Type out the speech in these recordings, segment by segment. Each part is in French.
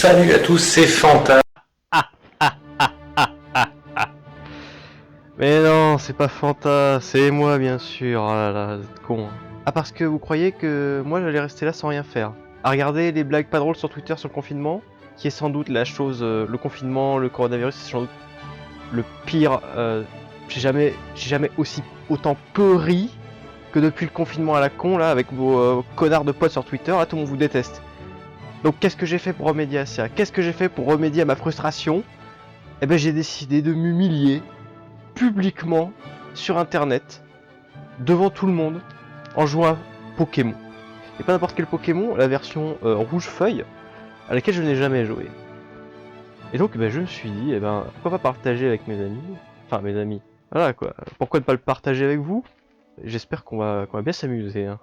Salut à tous, c'est Fanta. Mais non, c'est pas Fanta, c'est moi bien sûr. Oh là là, vous êtes con. Ah, parce que vous croyez que moi j'allais rester là sans rien faire. À regarder les blagues pas drôles sur Twitter sur le confinement, qui est sans doute la chose, le confinement, le coronavirus, c'est sans doute le pire. J'ai jamais aussi autant peu ri que depuis le confinement à la con là, avec vos connards de potes sur Twitter. Là, tout le monde vous déteste. Donc qu'est-ce que j'ai fait pour remédier à ça? Qu'est-ce que j'ai fait pour remédier à ma frustration? Eh ben j'ai décidé de m'humilier publiquement sur internet, devant tout le monde, en jouant à Pokémon. Et pas n'importe quel Pokémon, la version rouge feuille, à laquelle je n'ai jamais joué. Et donc je me suis dit, pourquoi pas partager avec mes amis, enfin mes amis, voilà quoi, pourquoi ne pas le partager avec vous? J'espère qu'on va bien s'amuser. Hein.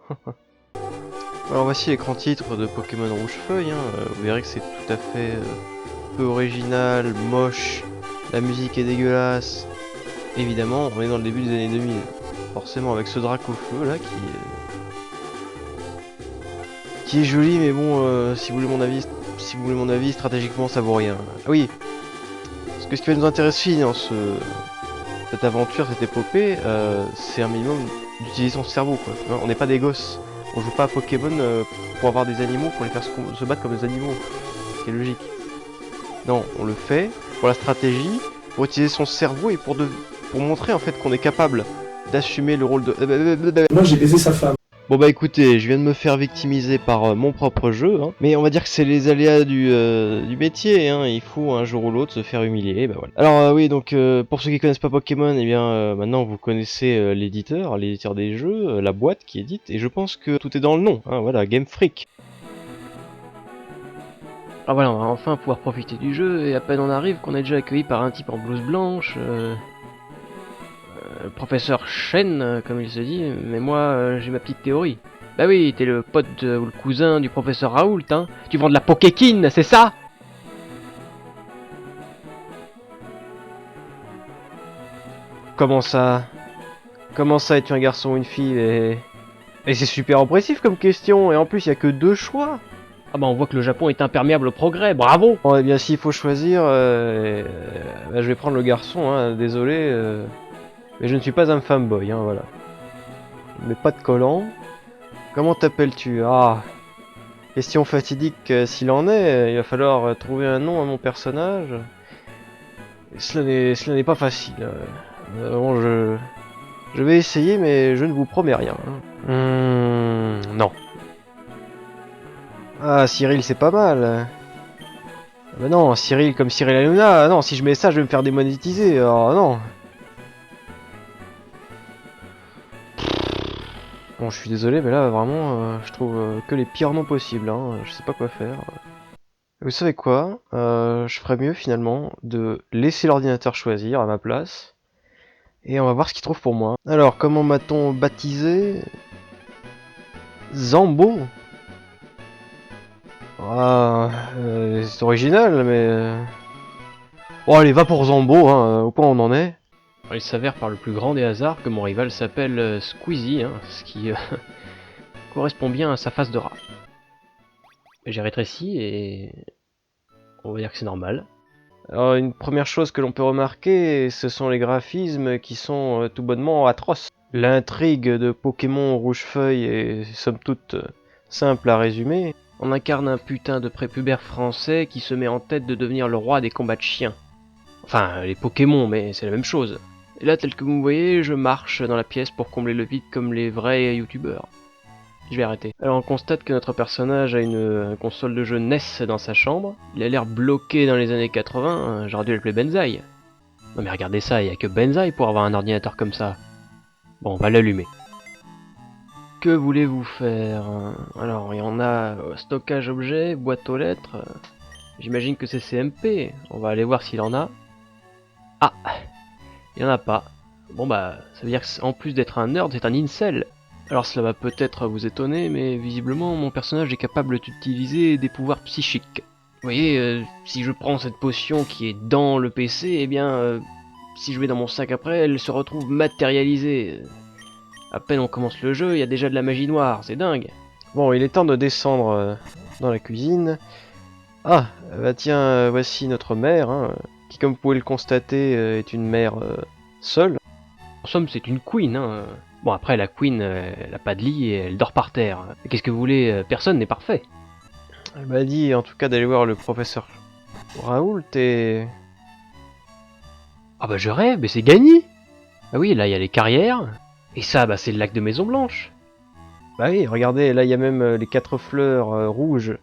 Alors voici l'écran titre de Pokémon rouge feuille, vous verrez que c'est tout à fait peu original, moche, la musique est dégueulasse. Évidemment, on est dans le début des années 2000. Forcément, avec ce drac au feu là qui est joli, mais bon, si vous voulez mon avis, stratégiquement ça vaut rien. Ah oui, parce que ce qui va nous intéresser dans cette aventure, cette épopée, c'est un minimum d'utiliser son cerveau quoi. Tu vois, on n'est pas des gosses. On joue pas à Pokémon pour avoir des animaux, pour les faire se battre comme des animaux. C'est logique. Non, on le fait pour la stratégie, pour utiliser son cerveau et pour montrer en fait qu'on est capable d'assumer le rôle de... Moi j'ai baisé sa femme. Bon bah écoutez, je viens de me faire victimiser par mon propre jeu, hein. Mais on va dire que c'est les aléas du métier, hein. Il faut un jour ou l'autre se faire humilier, bah voilà. Alors oui, donc pour ceux qui connaissent pas Pokémon, eh bien maintenant vous connaissez l'éditeur des jeux, la boîte qui édite, et je pense que tout est dans le nom, hein, voilà, Game Freak. Ah voilà, on va enfin pouvoir profiter du jeu, et à peine on arrive qu'on est déjà accueilli par un type en blouse blanche, professeur Shen, comme il se dit, mais moi j'ai ma petite théorie. Bah oui, t'es le pote ou le cousin du professeur Raoult, hein. Tu vends de la Pokékin, c'est ça? Comment ça? Comment ça, es-tu un garçon ou une fille et c'est super impressif comme question, et en plus il y a que deux choix. Ah bah on voit que le Japon est imperméable au progrès, bravo. Bon, eh bien s'il faut choisir, je vais prendre le garçon, hein, désolé, mais je ne suis pas un fanboy, hein, voilà. Mais pas de collant. Comment t'appelles-tu? Ah, question fatidique s'il en est, il va falloir trouver un nom à mon personnage. Et cela n'est pas facile. Bon, je vais essayer, mais je ne vous promets rien. Non. Ah, Cyril, c'est pas mal. Ah bah non, Cyril comme Cyril Hanouna. Non, si je mets ça, je vais me faire démonétiser. Oh non. Bon, je suis désolé, mais là, vraiment, je trouve que les pires noms possibles. Hein. Je sais pas quoi faire. Vous savez quoi? Je ferais mieux finalement de laisser l'ordinateur choisir à ma place. Et on va voir ce qu'il trouve pour moi. Alors, comment m'a-t-on baptisé? Zambo? Ah, c'est original, mais... Bon allez, va pour Zambo, hein, au point où on en est. Alors, il s'avère par le plus grand des hasards que mon rival s'appelle Squeezie, hein, ce qui correspond bien à sa face de rat. J'ai rétréci et... on va dire que c'est normal. Alors une première chose que l'on peut remarquer, ce sont les graphismes qui sont tout bonnement atroces. L'intrigue de Pokémon Rouge-Feuille est somme toute simple à résumer. On incarne un putain de prépubère français qui se met en tête de devenir le roi des combats de chiens. Enfin, les Pokémon, mais c'est la même chose. Et là, tel que vous me voyez, je marche dans la pièce pour combler le vide comme les vrais youtubeurs. Je vais arrêter. Alors on constate que notre personnage a une console de jeu NES dans sa chambre. Il a l'air bloqué dans les années 80, j'aurais dû l'appeler Benzaï. Non mais regardez ça, il n'y a que Benzaï pour avoir un ordinateur comme ça. Bon, on va l'allumer. Que voulez-vous faire? Alors, il y en a stockage objet, boîte aux lettres. J'imagine que c'est CMP. On va aller voir s'il en a. Ah, il n'y en a pas. Bon bah, ça veut dire qu'en plus d'être un nerd, c'est un incel. Alors cela va peut-être vous étonner, mais visiblement mon personnage est capable d'utiliser des pouvoirs psychiques. Vous voyez, si je prends cette potion qui est dans le PC, eh bien, si je vais dans mon sac après, elle se retrouve matérialisée. À peine on commence le jeu, il y a déjà de la magie noire, c'est dingue. Bon, il est temps de descendre dans la cuisine. Ah, Bah tiens, voici notre mère, hein, qui comme vous pouvez le constater est une mère seule. En somme, c'est une queen. Hein. Bon, après, la queen, elle a pas de lit et elle dort par terre. Mais qu'est-ce que vous voulez, personne n'est parfait. Elle m'a dit en tout cas d'aller voir le professeur Raoult et... Ah bah je rêve, mais c'est gagné. Ah oui, là il y a les carrières. Et ça, bah c'est le lac de Maison Blanche. Bah oui, regardez, là il y a même les 4 fleurs rouges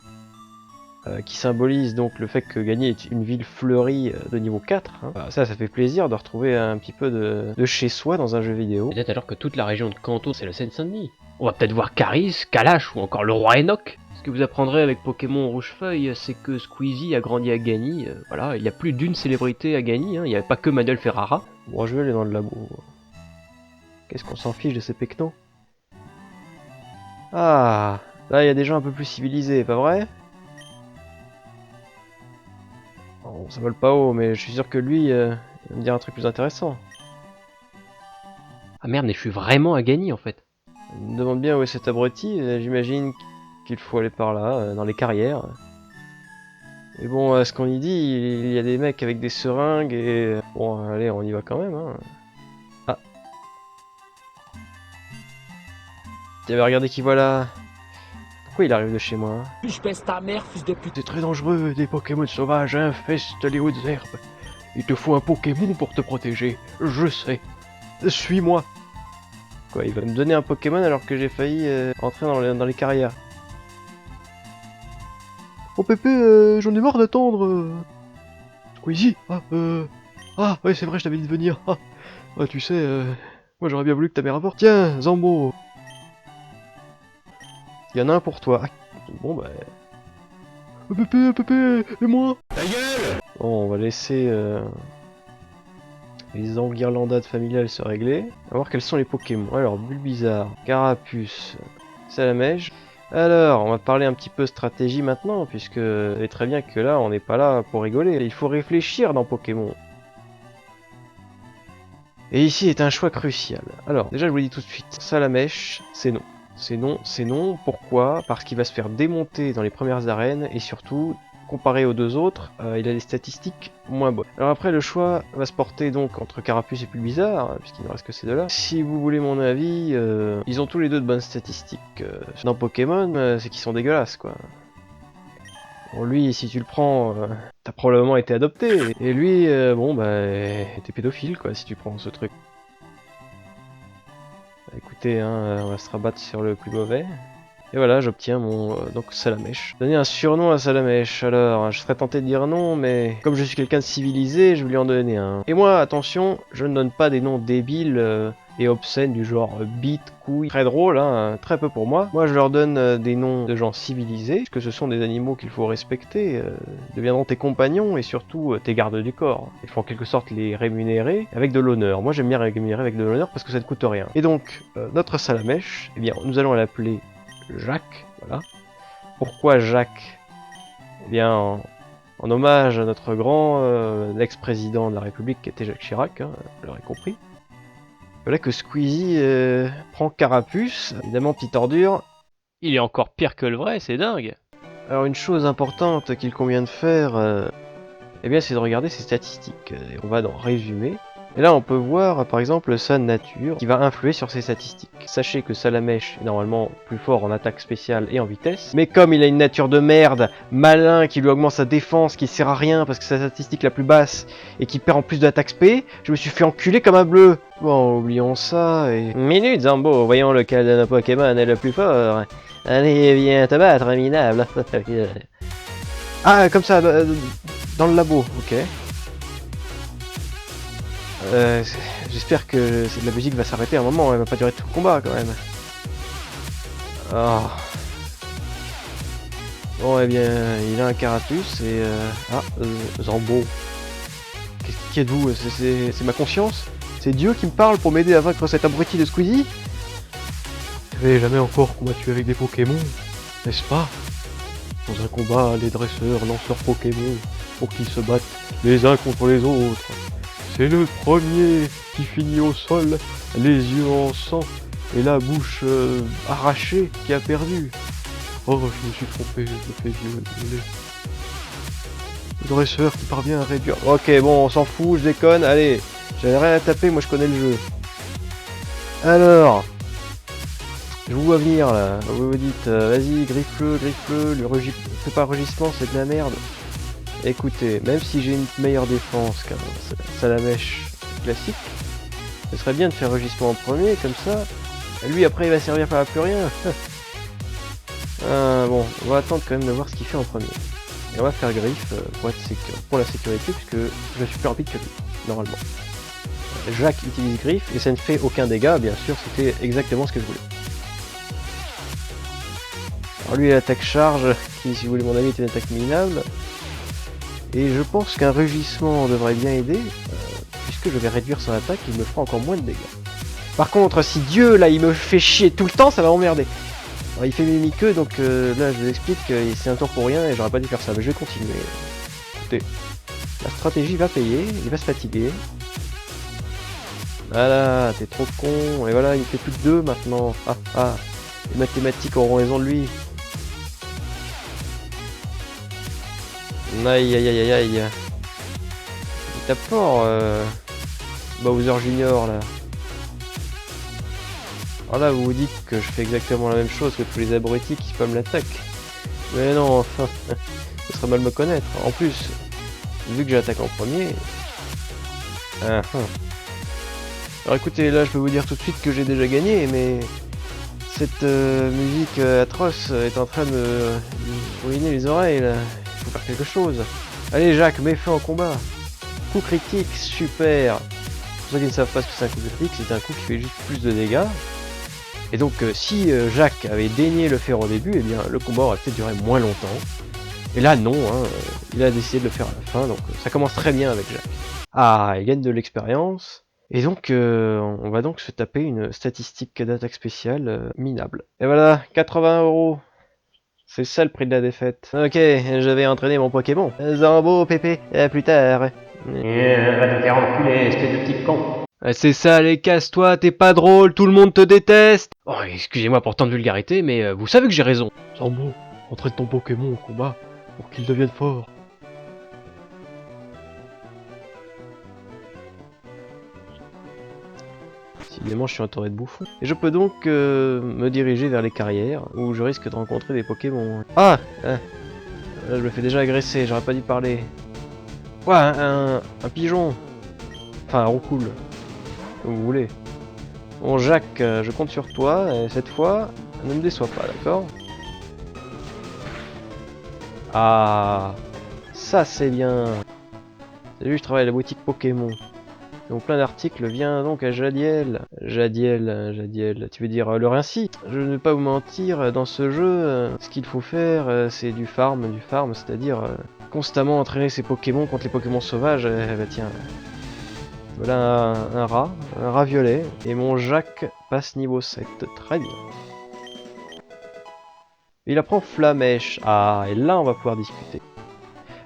qui symbolisent donc le fait que Gagny est une ville fleurie de niveau 4. Hein. Bah, ça fait plaisir de retrouver un petit peu de chez soi dans un jeu vidéo. Peut-être alors que toute la région de Kanto c'est la Seine-Saint-Denis. On va peut-être voir Caris, Kalash ou encore le roi Enoch. Ce que vous apprendrez avec Pokémon Rouge-Feuille, c'est que Squeezie a grandi à Gagny. Voilà, il y a plus d'une célébrité à Gagny, hein. Il n'y avait pas que Manuel Ferrara. Bon, je vais aller dans le labo. Qu'est-ce qu'on s'en fiche de ces pecnos? Ah, là il y a des gens un peu plus civilisés, pas vrai? Bon, ça vole pas haut, mais je suis sûr que lui, il va me dire un truc plus intéressant. Ah merde, mais je suis vraiment à Gagny en fait. Il me demande bien où est cet abruti, j'imagine qu'il faut aller par là, dans les carrières. Et bon, à ce qu'on y dit, il y a des mecs avec des seringues et... Bon, allez, on y va quand même, hein. Ah. T'avais regardé qui voilà. Pourquoi il arrive de chez moi? Je pèse ta mère, fils de pute. C'est très dangereux, des Pokémon sauvages infestent les hautes herbes. Il te faut un Pokémon pour te protéger, je sais. Suis-moi. Quoi, il va me donner un Pokémon alors que j'ai failli entrer dans les carrières. Oh Pépé, j'en ai marre d'attendre. Squeezie. Ah, ouais, c'est vrai, je t'avais dit de venir. Ah, tu sais, moi j'aurais bien voulu que ta mère apporte. Tiens, Zambo. Il y en a un pour toi. Ah, bon, bah... Pépé, et moi? Ta gueule! Bon, on va laisser les enguirlandades familiales se régler. On va voir quels sont les Pokémon. Alors, Bulbizarre, Carapuce, Salamèche. Alors, on va parler un petit peu stratégie maintenant, puisque vous savez très bien que là, on n'est pas là pour rigoler. Il faut réfléchir dans Pokémon. Et ici est un choix crucial. Alors, déjà, je vous le dis tout de suite, Salamèche, c'est non. C'est non. Pourquoi? Parce qu'il va se faire démonter dans les premières arènes, et surtout, comparé aux deux autres, il a des statistiques moins bonnes. Alors après, le choix va se porter donc entre Carapuce et Bulbizarre, puisqu'il ne reste que ces deux-là. Si vous voulez mon avis, ils ont tous les deux de bonnes statistiques. Dans Pokémon, c'est qu'ils sont dégueulasses, quoi. Bon, lui, si tu le prends, t'as probablement été adopté. Et lui, bon, bah, t'es pédophile, quoi, si tu prends ce truc. Écoutez, hein, on va se rabattre sur le plus mauvais. Et voilà, j'obtiens mon donc Salamèche. Donner un surnom à Salamèche. Alors, je serais tenté de dire non, mais comme je suis quelqu'un de civilisé, je vais lui en donner un. Et moi, attention, je ne donne pas des noms débiles et obscènes du genre bite, couille. Très drôle, hein, très peu pour moi. Moi, je leur donne des noms de gens civilisés, puisque ce sont des animaux qu'il faut respecter, deviendront tes compagnons et surtout tes gardes du corps. Il faut en quelque sorte les rémunérer avec de l'honneur. Moi, j'aime bien rémunérer avec de l'honneur parce que ça ne coûte rien. Et donc, notre Salamèche, eh bien, nous allons l'appeler Jacques, voilà. Pourquoi Jacques? Eh bien, en hommage à notre grand ex-président de la République qui était Jacques Chirac, hein, vous l'aurez compris. Voilà que Squeezie prend Carapuce, évidemment petite ordure. Il est encore pire que le vrai, c'est dingue. Alors une chose importante qu'il convient de faire, eh bien c'est de regarder ses statistiques. Et on va dans résumer. Et là on peut voir par exemple sa nature qui va influer sur ses statistiques. Sachez que Salamèche est normalement plus fort en attaque spéciale et en vitesse, mais comme il a une nature de merde, malin, qui lui augmente sa défense, qui sert à rien parce que c'est sa statistique la plus basse, et qui perd en plus d'attaque spé, je me suis fait enculer comme un bleu. Bon, oublions ça et... Minute Zambo, voyons lequel de nos Pokémon est le plus fort. Allez, viens te battre, minable. Ah, comme ça, dans le labo, ok. J'espère que la musique va s'arrêter à un moment, elle va pas durer tout le combat quand même. Oh. Bon, eh bien, il a un Carapuce et... Zambo. Qui êtes-vous? C'est ma conscience? C'est Dieu qui me parle pour m'aider à vaincre cet abruti de Squeezie? Vous n'avez jamais encore combattu avec des Pokémon, n'est-ce pas? Dans un combat, les dresseurs lancent leurs Pokémon pour qu'ils se battent les uns contre les autres. C'est le premier qui finit au sol, les yeux en sang et la bouche arrachée qui a perdu. Oh, je me suis trompé, je me fais vieux, désolé. Dresseur qui parvient à réduire... Ok, bon, on s'en fout, je déconne. Allez, j'avais rien à taper, moi je connais le jeu. Alors... Je vous vois venir là, vous vous dites, vas-y, griffe-le, fais pas rugissement, c'est de la merde. Écoutez, même si j'ai une meilleure défense qu'un Salamèche classique, ce serait bien de faire rugissement en premier, comme ça, lui après il va servir à plus rien. Bon, on va attendre quand même de voir ce qu'il fait en premier. Et on va faire griffe pour la sécurité, puisque je suis plus rapide que lui, normalement. Jacques utilise griffe, et ça ne fait aucun dégât, bien sûr, c'était exactement ce que je voulais. Alors lui, l'attaque charge, qui, si vous voulez mon avis, est une attaque minable. Et je pense qu'un rugissement devrait bien aider, puisque je vais réduire son attaque, il me fera encore moins de dégâts. Par contre, si Dieu, là, il me fait chier tout le temps, ça va m'emmerder. Alors, il fait mimiqueux, donc là, je vous explique que c'est un tour pour rien, et j'aurais pas dû faire ça, mais je vais continuer. Écoutez, la stratégie va payer, il va se fatiguer. Voilà, t'es trop con, et voilà, il me fait plus que 2 maintenant. Ah, ah, les mathématiques auront raison de lui. Aïe aïe aïe aïe aïe. Il tape fort, Bowser Junior là. Alors là, vous vous dites que je fais exactement la même chose que tous les abrutis qui spamment l'attaque. Mais non, enfin, ce serait mal me connaître. En plus, vu que j'attaque en premier... Alors écoutez, là je peux vous dire tout de suite que j'ai déjà gagné, mais... Cette musique atroce est en train de me ruiner les oreilles là. Il faut faire quelque chose. Allez Jacques, mets feu en combat. Coup critique, super. Pour ceux qui ne savent pas ce que c'est un coup critique, c'est un coup qui fait juste plus de dégâts. Et donc si Jacques avait daigné le faire au début, eh bien le combat aurait peut-être duré moins longtemps. Et là non, hein, il a décidé de le faire à la fin, donc ça commence très bien avec Jacques. Ah, il gagne de l'expérience. Et donc on va donc se taper une statistique d'attaque spéciale minable. Et voilà, 80 €. C'est ça le prix de la défaite. Ok, je vais entraîner mon Pokémon. Zambo, Pépé, à plus tard. Va te faire enculer, espèce de petit con. C'est ça, allez, casse-toi, t'es pas drôle, tout le monde te déteste. Oh, excusez-moi pour tant de vulgarité, mais vous savez que j'ai raison. Zambo, entraîne ton Pokémon au combat pour qu'il devienne fort. Évidemment, je suis entouré de bouffons. Et je peux donc me diriger vers les carrières, où je risque de rencontrer des Pokémon. Ah, là, je me fais déjà agresser, j'aurais pas dû parler. Ouais, un pigeon. Enfin, un roucoule. Comme vous voulez. Bon, Jacques, je compte sur toi, et cette fois, ne me déçois pas, d'accord? Ah, ça c'est bien. Salut, je travaille à la boutique Pokémon. Donc plein d'articles, viens donc à Jadiel. Jadiel, tu veux dire le Rincy? Je ne vais pas vous mentir, dans ce jeu, ce qu'il faut faire, c'est du farm, c'est-à-dire constamment entraîner ses Pokémon contre les Pokémon sauvages. Bah tiens, voilà un rat violet, et mon Jacques passe niveau 7, très bien. Il apprend Flamèche, ah, et là on va pouvoir discuter.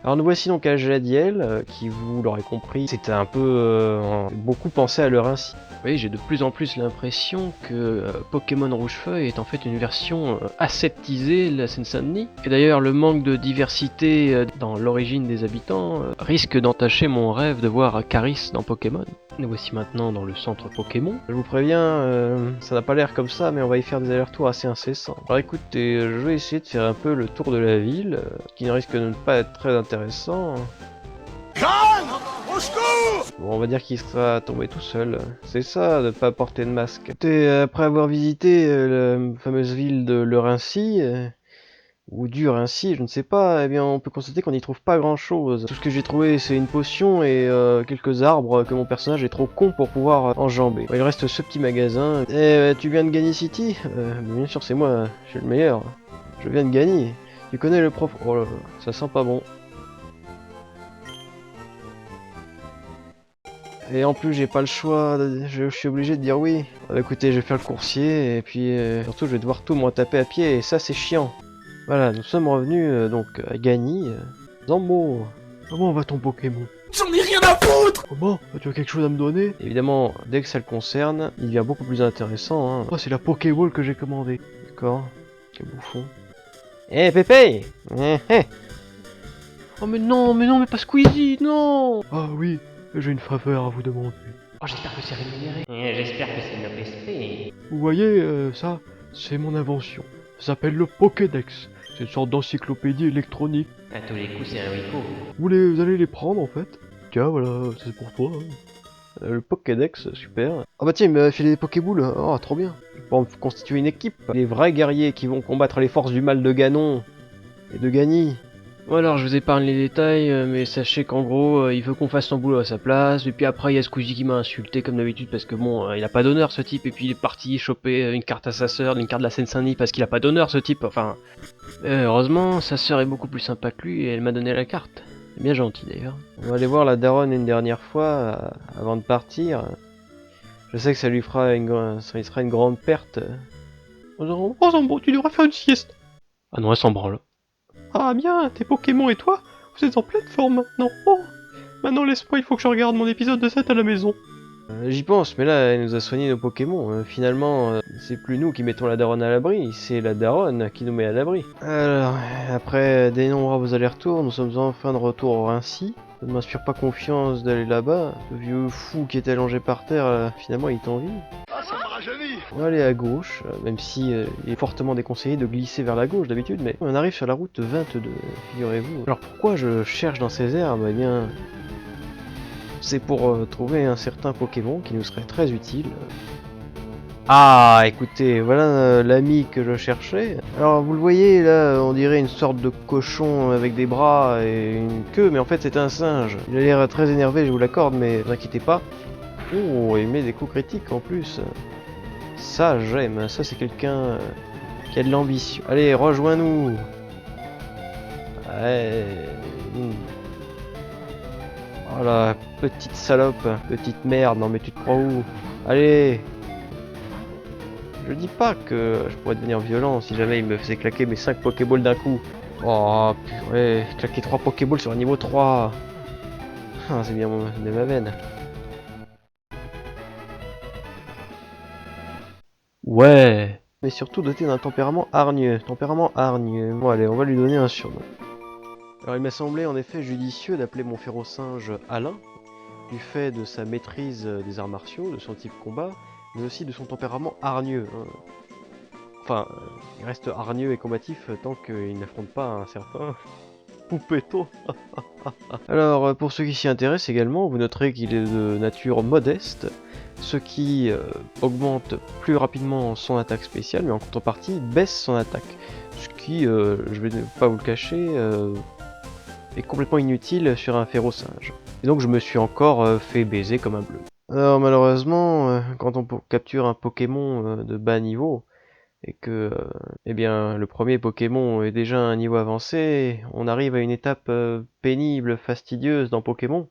Alors nous voici donc à Jadiel, qui vous l'aurez compris, c'était un peu beaucoup pensé à le Rincy. Oui, j'ai de plus en plus l'impression que Pokémon Rouge-Feuille est en fait une version aseptisée de la Seine-Saint-Denis. Et d'ailleurs, le manque de diversité dans l'origine des habitants risque d'entacher mon rêve de voir Caris dans Pokémon. Nous voici maintenant dans le centre Pokémon. Je vous préviens, ça n'a pas l'air comme ça, mais on va y faire des allers-retours assez incessants. Alors écoutez, je vais essayer de faire un peu le tour de la ville, qui ne risque de ne pas être très intéressant. Bon, on va dire qu'il sera tombé tout seul. C'est ça, de ne pas porter de masque. Et après avoir visité la fameuse ville de Le Rincy, ou du Rincy, je ne sais pas, eh bien on peut constater qu'on n'y trouve pas grand chose. Tout ce que j'ai trouvé c'est une potion et quelques arbres que mon personnage est trop con pour pouvoir enjamber. Il reste ce petit magasin. Eh, tu viens de Gagny City? Bien sûr c'est moi, je suis le meilleur. Je viens de Gagny. Tu connais le prof... Oh là là, ça sent pas bon. Et en plus j'ai pas le choix, je suis obligé de dire oui. Écoutez, je vais faire le coursier et puis surtout je vais devoir tout me retaper à pied et ça c'est chiant. Voilà, nous sommes revenus donc à Gagny. Zambo, comment va ton Pokémon? J'en ai rien à foutre! Comment? Tu as quelque chose à me donner? Évidemment, dès que ça le concerne, il devient beaucoup plus intéressant. Hein. Oh, c'est la Pokéball que j'ai commandée. D'accord, quel bouffon. Eh Pépé! Oh mais non, mais pas Squeezie, non. Ah oui, j'ai une faveur à vous demander. Oh, j'espère que c'est rémunéré. J'espère que c'est une OPSP. Vous voyez, ça, c'est mon invention. Ça s'appelle le Pokédex. C'est une sorte d'encyclopédie électronique. À tous les coups, c'est un Wiko. Vous allez les prendre en fait. Tiens, voilà, c'est pour toi. Hein. Le Pokédex, super. Ah bah tiens, il m'a filé des Pokéboules. Oh, trop bien. Pour constituer une équipe. Les vrais guerriers qui vont combattre les forces du mal de Ganon et de Gany. Bon alors, je vous épargne les détails, mais sachez qu'en gros, il veut qu'on fasse son boulot à sa place. Et puis après, il y a Squeezie qui m'a insulté comme d'habitude parce que bon, il a pas d'honneur ce type. Et puis il est parti choper une carte à sa sœur, une carte de la Seine-Saint-Denis parce qu'il a pas d'honneur ce type. Enfin, heureusement, sa sœur est beaucoup plus sympa que lui et elle m'a donné la carte. C'est bien gentil d'ailleurs. On va aller voir la daronne une dernière fois avant de partir. Je sais que ça lui fera ça sera une grande perte. Oh Zambo, tu devrais faire une sieste. Ah non, elle s'en branle. Ah bien, tes Pokémon et toi, vous êtes en pleine forme maintenant. Oh, maintenant laisse-moi, il faut que je regarde mon épisode de 7 à la maison. J'y pense, mais là, elle nous a soigné nos Pokémon. Finalement, c'est plus nous qui mettons la daronne à l'abri, c'est la daronne qui nous met à l'abri. Alors, après d'innombrables allers-retours, nous sommes enfin de retour au Rincy. Ça ne m'inspire pas confiance d'aller là-bas. Le vieux fou qui était allongé par terre, finalement, il est en vie. Ah, ça m'a rajeuni. On va aller à gauche, même si il est fortement déconseillé de glisser vers la gauche d'habitude, mais on arrive sur la route 22, figurez-vous. Alors pourquoi je cherche dans ces herbes? Eh bien, c'est pour trouver un certain Pokémon qui nous serait très utile. Ah, écoutez, voilà l'ami que je cherchais. Alors vous le voyez là, on dirait une sorte de cochon avec des bras et une queue, mais en fait c'est un singe. Il a l'air très énervé, je vous l'accorde, mais ne vous inquiétez pas. Oh, il met des coups critiques en plus. Ça j'aime, ça c'est quelqu'un qui a de l'ambition. Allez, rejoins-nous. Ouais. Oh la petite salope, petite merde, non mais tu te crois où? Allez. Je dis pas que je pourrais devenir violent si jamais il me faisait claquer mes 5 Pokéballs d'un coup. Oh purée, claquer 3 Pokéballs sur un niveau 3. Ah, c'est bien de ma veine. Ouais. Mais surtout doté d'un tempérament hargneux. Bon allez, on va lui donner un surnom. Alors il m'a semblé en effet judicieux d'appeler mon férocinge Alain, du fait de sa maîtrise des arts martiaux, de son type combat, mais aussi de son tempérament hargneux. Hein. Enfin, il reste hargneux et combatif tant qu'il n'affronte pas un certain Poupetto. Alors, pour ceux qui s'y intéressent également, vous noterez qu'il est de nature modeste, ce qui augmente plus rapidement son attaque spéciale, mais en contrepartie baisse son attaque. Ce qui, je vais pas vous le cacher, est complètement inutile sur un férocinge. Et donc je me suis encore fait baiser comme un bleu. Alors malheureusement, quand on capture un Pokémon de bas niveau, et que eh bien, le premier Pokémon est déjà à un niveau avancé, on arrive à une étape pénible, fastidieuse dans Pokémon.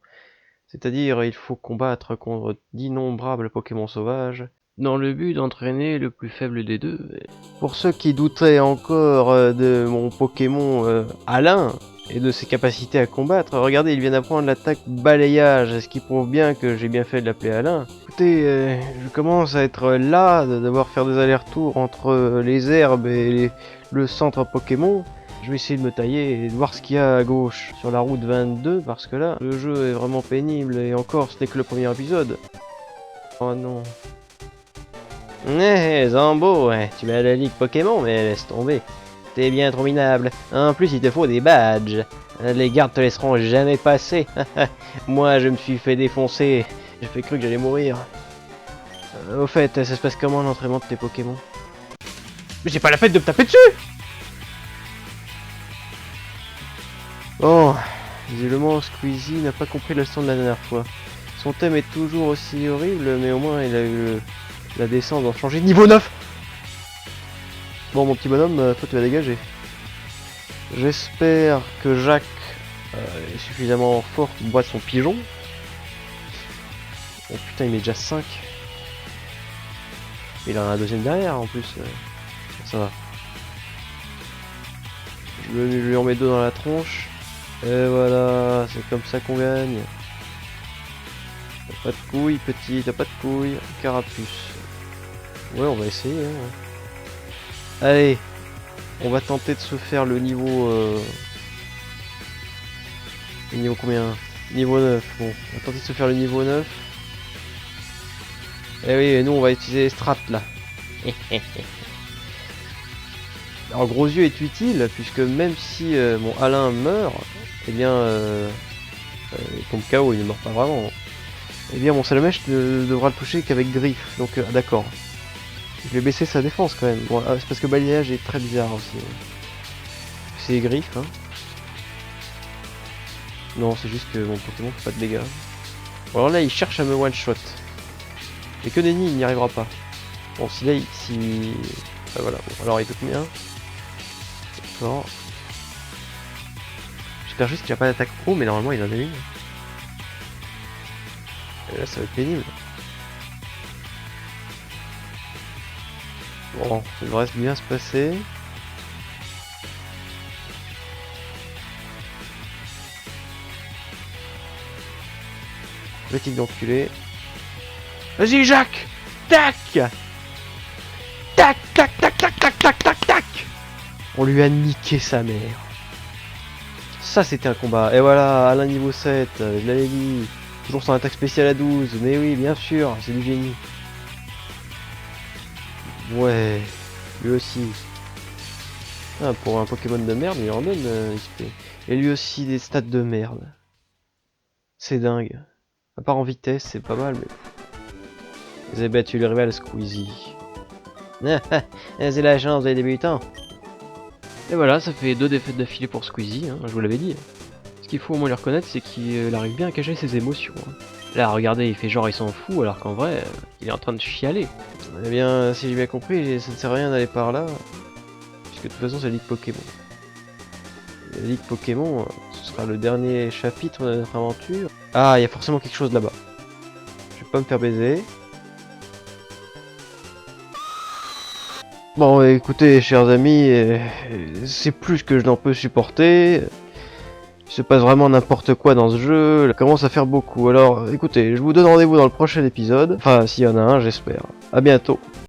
C'est-à-dire, il faut combattre contre d'innombrables Pokémon sauvages, dans le but d'entraîner le plus faible des deux. Pour ceux qui douteraient encore de mon Pokémon Alain, et de ses capacités à combattre, regardez, il vient d'apprendre l'attaque balayage, ce qui prouve bien que j'ai bien fait de l'appeler Alain. Écoutez, je commence à être las de devoir faire des allers-retours entre les herbes et le centre Pokémon. Je vais essayer de me tailler et de voir ce qu'il y a à gauche sur la route 22, parce que là, le jeu est vraiment pénible, et encore, ce n'est que le premier épisode. Oh non. Zambo, tu m'as la ligue Pokémon, mais laisse tomber. T'es bien trop minable. En plus, il te faut des badges. Les gardes te laisseront jamais passer. Moi, je me suis fait défoncer. J'ai fait cru que j'allais mourir. Au fait, ça se passe comment l'entraînement de tes Pokémon? Mais j'ai pas la peine de me taper dessus! Bon, visiblement, Squeezie n'a pas compris la leçon de la dernière fois. Son thème est toujours aussi horrible, mais au moins il a eu la décence d'en changer de niveau 9! Bon, mon petit bonhomme, toi tu vas dégager. J'espère que Jacques est suffisamment fort pour boire son pigeon. Oh putain, il met déjà 5. Il en a un deuxième derrière en plus. Ça va. Je lui en mets 2 dans la tronche. Et voilà, c'est comme ça qu'on gagne. T'as pas de couilles, petit, t'as pas de couilles. Carapuce. Ouais, on va essayer. Hein. Allez, on va tenter de se faire le niveau Niveau combien? Niveau 9. Bon, on va tenter de se faire le niveau 9. Eh oui, et nous on va utiliser les strats là. Alors gros yeux est utile puisque même si mon Alain meurt, eh bien il tombe KO, il ne meurt pas vraiment. Eh bien mon Salamèche ne devra le toucher qu'avec griffe, donc d'accord. Je vais baisser sa défense quand même. Bon, c'est parce que balayage est très bizarre aussi. C'est les griffes, hein. Non, c'est juste que mon Pokémon fait pas de dégâts. Bon, alors là, il cherche à me one-shot. Et que nenni, il n'y arrivera pas. Bon, si là, si... Ah, voilà, bon, alors il peut combien? D'accord. J'espère juste qu'il n'y a pas d'attaque pro, mais normalement il en a une. Et là, ça va être pénible. Bon, ça devrait bien se passer. Petit d'enculé. Vas-y Jacques! Tac! Tac, tac, tac, tac, tac, tac, tac, tac! On lui a niqué sa mère. Ça c'était un combat. Et voilà, Alain niveau 7, je l'avais dit. Toujours son attaque spéciale à 12. Mais oui, bien sûr, c'est du génie. Ouais, lui aussi. Ah, pour un Pokémon de merde, il en donne XP. Et lui aussi des stats de merde. C'est dingue. À part en vitesse, c'est pas mal, mais... Vous avez battu le rival Squeezie. C'est la chance des débutants. Et voilà, ça fait 2 défaites d'affilée pour Squeezie, hein, je vous l'avais dit. Ce qu'il faut au moins lui reconnaître, c'est qu'il arrive bien à cacher ses émotions. Hein. Là, regardez, il fait genre il s'en fout, alors qu'en vrai, il est en train de chialer. Eh bien, si j'ai bien compris, ça ne sert à rien d'aller par là. Puisque de toute façon, c'est la Ligue Pokémon. La Ligue Pokémon, ce sera le dernier chapitre de notre aventure. Ah, il y a forcément quelque chose là-bas. Je vais pas me faire baiser. Bon, écoutez, chers amis, c'est plus que je n'en peux supporter. Il se passe vraiment n'importe quoi dans ce jeu, ça commence à faire beaucoup. Alors, écoutez, je vous donne rendez-vous dans le prochain épisode. Enfin, s'il y en a un, j'espère. À bientôt.